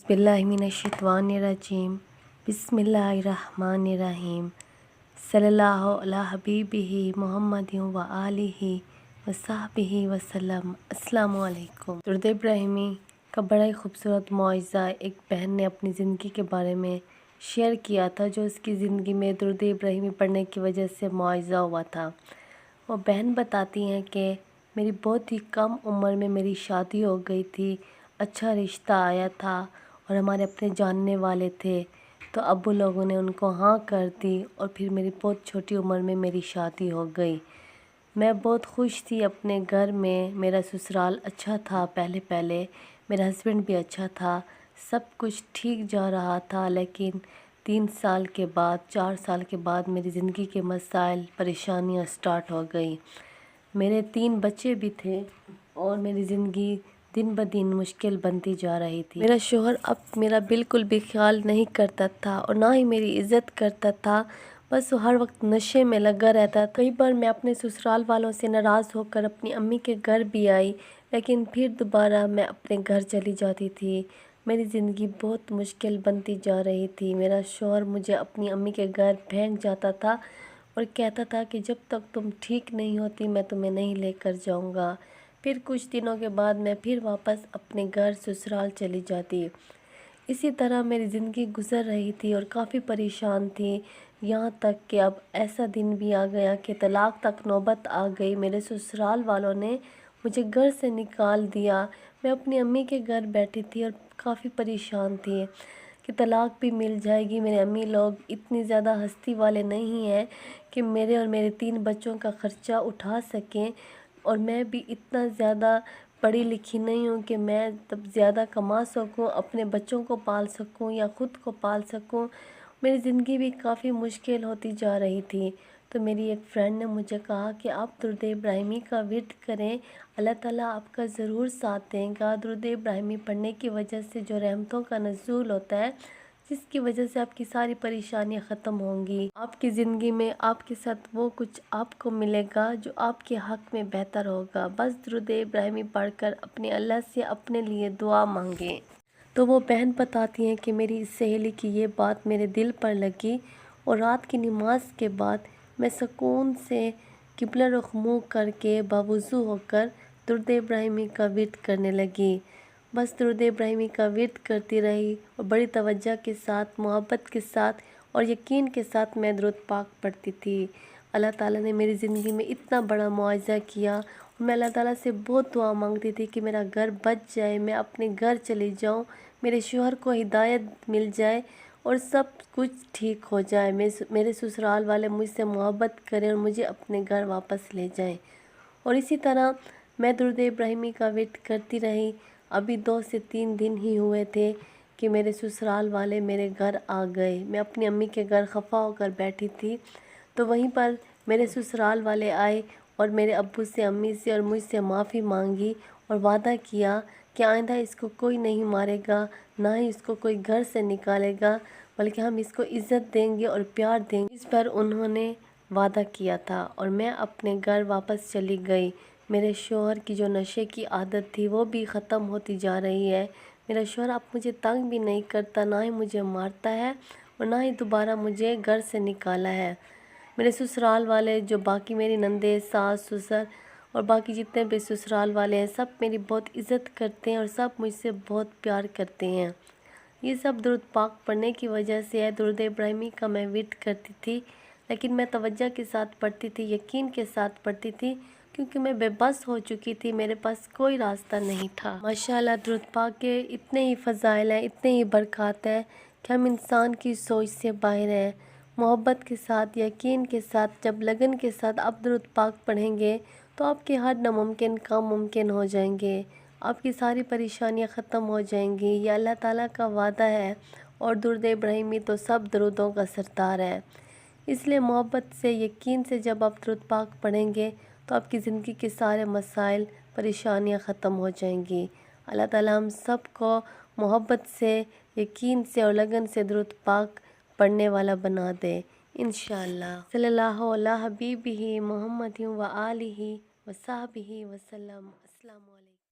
बिस्मिल्लाहिमिनश्शैतानिर्रजीम बिस्मिल्लाहिर्रहमानिर्रहीम सल्लल्लाहु अला हबीबिही मुहम्मदिन व आलिही व सहबिही वसल्लम। अस्सलामु अलैकुम। दुरूद इब्राहिमी का बड़ा ही खूबसूरत मौइज़ा एक बहन ने अपनी ज़िंदगी के बारे में शेयर किया था, जो उसकी ज़िंदगी में दुरूद इब्राहिमी पढ़ने की वजह से मौइज़ा हुआ था। वो बहन बताती हैं कि मेरी बहुत ही कम उम्र में मेरी शादी हो गई थी, अच्छा रिश्ता आया था और हमारे अपने जानने वाले थे, तो अब्बू लोगों ने उनको हाँ कर दी और फिर मेरी बहुत छोटी उम्र में मेरी शादी हो गई। मैं बहुत खुश थी अपने घर में, मेरा ससुराल अच्छा था, पहले मेरा हस्बैंड भी अच्छा था, सब कुछ ठीक जा रहा था। लेकिन 3 साल के बाद 4 साल के बाद मेरी ज़िंदगी के मसाइल परेशानियाँ स्टार्ट हो गई। मेरे 3 बच्चे भी थे और मेरी ज़िंदगी दिन ब दिन मुश्किल बनती जा रही थी। मेरा शोहर अब मेरा बिल्कुल भी ख्याल नहीं करता था और ना ही मेरी इज़्ज़त करता था, बस वो हर वक्त नशे में लगा रहता। कई बार मैं अपने ससुराल वालों से नाराज़ होकर अपनी अम्मी के घर भी आई, लेकिन फिर दोबारा मैं अपने घर चली जाती थी। मेरी ज़िंदगी बहुत मुश्किल बनती जा रही थी। मेरा शोहर मुझे अपनी अम्मी के घर फेंक जाता था और कहता था कि जब तक तुम ठीक नहीं होती मैं तुम्हें नहीं लेकर जाऊंगा। फिर कुछ दिनों के बाद मैं फिर वापस अपने घर ससुराल चली जाती। इसी तरह मेरी ज़िंदगी गुजर रही थी और काफ़ी परेशान थी, यहाँ तक कि अब ऐसा दिन भी आ गया कि तलाक तक नौबत आ गई। मेरे ससुराल वालों ने मुझे घर से निकाल दिया। मैं अपनी अम्मी के घर बैठी थी और काफ़ी परेशान थी कि तलाक भी मिल जाएगी। मेरे अम्मी लोग इतनी ज़्यादा हस्ती वाले नहीं हैं कि मेरे और मेरे 3 बच्चों का ख़र्चा उठा सकें, और मैं भी इतना ज़्यादा पढ़ी लिखी नहीं हूँ कि मैं तब ज़्यादा कमा सकूँ, अपने बच्चों को पाल सकूँ या ख़ुद को पाल सकूँ। मेरी ज़िंदगी भी काफ़ी मुश्किल होती जा रही थी। तो मेरी एक फ्रेंड ने मुझे कहा कि आप दुरूद इब्राहिमी का विर्द करें, अल्लाह ताला आपका ज़रूर साथ देगा। दुरूद इब्राहिमी पढ़ने की वजह से जो रहमतों का नज़ूल होता है, जिसकी वजह से आपकी सारी परेशानियां ख़त्म होंगी। आपकी ज़िंदगी में आपके साथ वो कुछ आपको मिलेगा जो आपके हक़ में बेहतर होगा। बस दुरूद इब्राहिमी पढ़कर अपने अल्लाह से अपने लिए दुआ मांगें। तो वो बहन बताती हैं कि मेरी इस सहेली की ये बात मेरे दिल पर लगी और रात की नमाज के बाद मैं सुकून से किबला रुख मुँह करके बावुज़ू होकर दुरूद इब्राहिमी का विर्द करने लगी। बस दुरूद इब्राहिमी का विर्द करती रही और बड़ी तवज्जो के साथ, मोहब्बत के साथ और यकीन के साथ मैं दुरूद पाक पढ़ती थी। अल्लाह ताला ने मेरी ज़िंदगी में इतना बड़ा मुआवज़ा किया और मैं अल्लाह ताला से बहुत दुआ मांगती थी कि मेरा घर बच जाए, मैं अपने घर चली जाऊँ, मेरे शौहर को हिदायत मिल जाए और सब कुछ ठीक हो जाए। मेरे ससुराल वाले मुझसे मोहब्बत करें और मुझे अपने घर वापस ले जाएं। और इसी तरह मैं दुरूद इब्राहिमी का वेट करती रही। अभी 2 से 3 दिन ही हुए थे कि मेरे ससुराल वाले मेरे घर आ गए। मैं अपनी अम्मी के घर खफा होकर बैठी थी, तो वहीं पर मेरे ससुराल वाले आए और मेरे अब्बू से, अम्मी से और मुझसे माफ़ी मांगी और वादा किया कि आइंदा इसको कोई नहीं मारेगा, ना ही इसको कोई घर से निकालेगा, बल्कि हम इसको इज़्ज़त देंगे और प्यार देंगे। इस पर उन्होंने वादा किया था और मैं अपने घर वापस चली गई। मेरे शौहर की जो नशे की आदत थी वो भी ख़त्म होती जा रही है। मेरा शौहर अब मुझे तंग भी नहीं करता, ना ही मुझे मारता है और ना ही दोबारा मुझे घर से निकाला है। मेरे ससुराल वाले, जो बाकी मेरी नंदे, सास, ससुर और बाकी जितने भी ससुराल वाले हैं, सब मेरी बहुत इज़्ज़त करते हैं और सब मुझसे बहुत प्यार करते हैं। ये सब दुरूद पाक पढ़ने की वजह से है। दुरूद इब्राहिमी का मैं विर्द करती थी, लेकिन मैं तवज्जो के साथ पढ़ती थी, यकीन के साथ पढ़ती थी, क्योंकि मैं बेबस हो चुकी थी, मेरे पास कोई रास्ता नहीं था। माशाअल्लाह दुरूद पाक के इतने ही फ़ज़ाइल हैं, इतने ही बरक़ात हैं कि हम इंसान की सोच से बाहर हैं। मोहब्बत के साथ, यकीन के साथ, जब लगन के साथ आप दुरूद पाक पढ़ेंगे तो आपके हर नामुमकिन काम मुमकिन हो जाएंगे, आपकी सारी परेशानियां ख़त्म हो जाएंगी। ये अल्लाह ताला का वादा है और दुरूद इब्राहिमी तो सब दुरूदों का सरदार है। इसलिए मोहब्बत से, यकीन से जब आप दुरूद पाक पढ़ेंगे तो आपकी ज़िंदगी के सारे मसाइल, परेशानियां ख़त्म हो जाएंगी। अल्लाह ताला हम सब को मोहब्बत से, यकीन से और लगन से दुरूद पाक पढ़ने वाला बना दे इंशाअल्लाह। सल्लल्लाहु अला हबीबिही मुहम्मदिन व आलिही व सहबिही वसल्लम। अस्सलामु अलैकुम।